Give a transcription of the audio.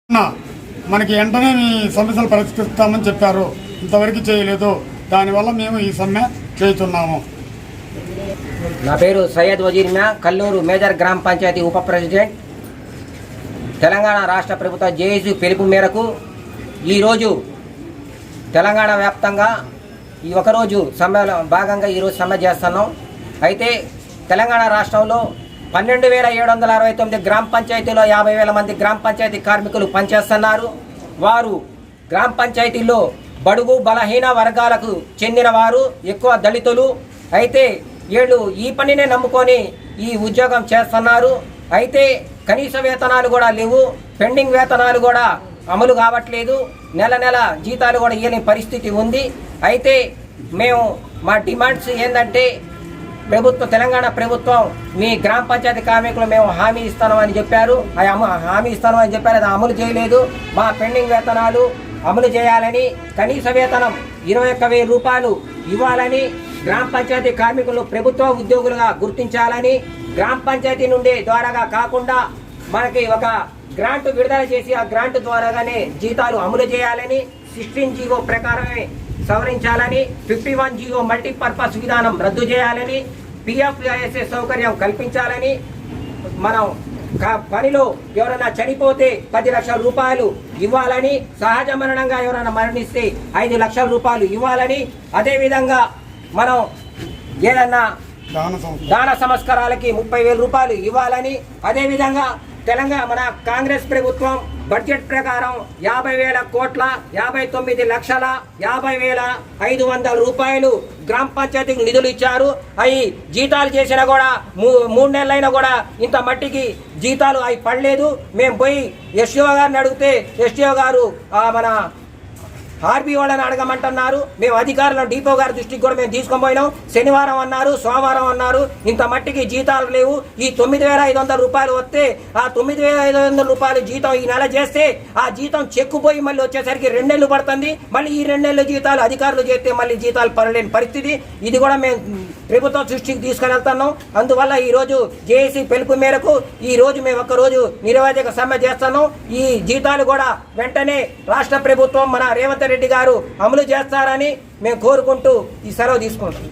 మనకి వెంటనే మీ సమస్యలు పరిష్కరిస్తామని చెప్పారు, ఇంతవరకు చేయలేదు. దానివల్ల మేము ఈ సమ్మె చేస్తున్నాము. నా పేరు సయ్యద్ వజీర్ మియా, కల్లూరు మేజర్ గ్రామ పంచాయతీ ఉప ప్రెసిడెంట్. తెలంగాణ రాష్ట్ర ప్రభుత్వ జేఏసీ పిలుపు మేరకు ఈరోజు తెలంగాణ వ్యాప్తంగా ఈ ఒకరోజు సమ్మెలో భాగంగా ఈరోజు సమ్మె చేస్తున్నాం. అయితే తెలంగాణ రాష్ట్రంలో 12,769 గ్రామ పంచాయతీలో 50,000 మంది గ్రామ పంచాయతీ కార్మికులు పనిచేస్తున్నారు. వారు గ్రామ పంచాయతీల్లో బడుగు బలహీన వర్గాలకు చెందిన వారు, ఎక్కువ దళితులు. అయితే వీళ్ళు ఈ పనినే నమ్ముకొని ఈ ఉద్యోగం చేస్తున్నారు. అయితే కనీస వేతనాలు కూడా లేవు, పెండింగ్ వేతనాలు కూడా అమలు కావట్లేదు, నెల నెల జీతాలు కూడా ఇవ్వని పరిస్థితి ఉంది. అయితే మేము మా డిమాండ్స్ ఏంటంటే, తెలంగాణ ప్రభుత్వం మీ గ్రామ పంచాయతీ కార్మికులు మేము హామీ ఇస్తామని చెప్పారు, హామీ ఇస్తామని చెప్పారు, అది అమలు చేయలేదు. మా పెండింగ్ వేతనాలు అమలు చేయాలని, కనీస వేతనం 21,000 రూపాయలు ఇవ్వాలని, గ్రామ పంచాయతీ కార్మికులు ప్రభుత్వ ఉద్యోగులుగా గుర్తించాలని, గ్రామ పంచాయతీ నుండి ద్వారాగా కాకుండా మనకి ఒక గ్రాంట్ విడుదల చేసి ఆ గ్రాంట్ ద్వారాగానే జీతాలు అమలు చేయాలని, 16 జీవో ప్రకారమే సవరించాలని, 51 జీవో మల్టీపర్పస్ విధానం రద్దు చేయాలని, PFISS సౌకర్యం కల్పించాలని, మనం పనిలో ఎవరైనా చనిపోతే 10 లక్షల రూపాయలు ఇవ్వాలని, సహజ మరణంగా ఎవరైనా మరణిస్తే 5 లక్షల రూపాయలు ఇవ్వాలని, అదేవిధంగా మనం ఏదన్నా దాన సంస్కారాలకి 30,000 రూపాయలు ఇవ్వాలని, అదేవిధంగా తెలంగాణ మన కాంగ్రెస్ ప్రభుత్వం బడ్జెట్ ప్రకారం 50,000 కోట్ల 59,50,500 రూపాయలు గ్రామ పంచాయతీకి నిధులు ఇచ్చారు. అవి జీతాలు చేసినా కూడా 3 నెలలైనా కూడా ఇంత మట్టికి జీతాలు అవి పడలేదు. మేము పోయి ఎస్టీఓ గారిని అడిగితే ఎస్టీఓ గారు మన ఆర్బీ వాళ్ళని అడగమంటున్నారు. మేము అధికారులను డిపో గారి దృష్టికి కూడా మేము తీసుకొని పోయినాం. శనివారం అన్నారు, సోమవారం అన్నారు, ఇంత మట్టికి జీతాలు లేవు. ఈ 9,500 రూపాయలు వస్తే ఆ 9,500 రూపాయలు జీతం ఈ నెల చేస్తే ఆ జీతం చెక్కుపోయి మళ్ళీ వచ్చేసరికి 2 నెలలు పడుతుంది. మళ్ళీ ఈ 2 నెలల జీతాలు అధికారులు చేస్తే మళ్ళీ జీతాలు పడలేని పరిస్థితి. ఇది కూడా మేము ప్రభుత్వం దృష్టికి తీసుకొని వెళ్తున్నాం. అందువల్ల ఈరోజు జేఏసీ పిలుపు మేరకు ఈరోజు మేము ఒక్కరోజు నిరవధిక సమ్మె చేస్తున్నాం. ఈ జీతాలు కూడా వెంటనే రాష్ట్ర ప్రభుత్వం మన రేవంత్ రెడ్డి గారు అమలు చేస్తారని మేము కోరుకుంటూ ఈ సెలవు తీసుకుంటాం.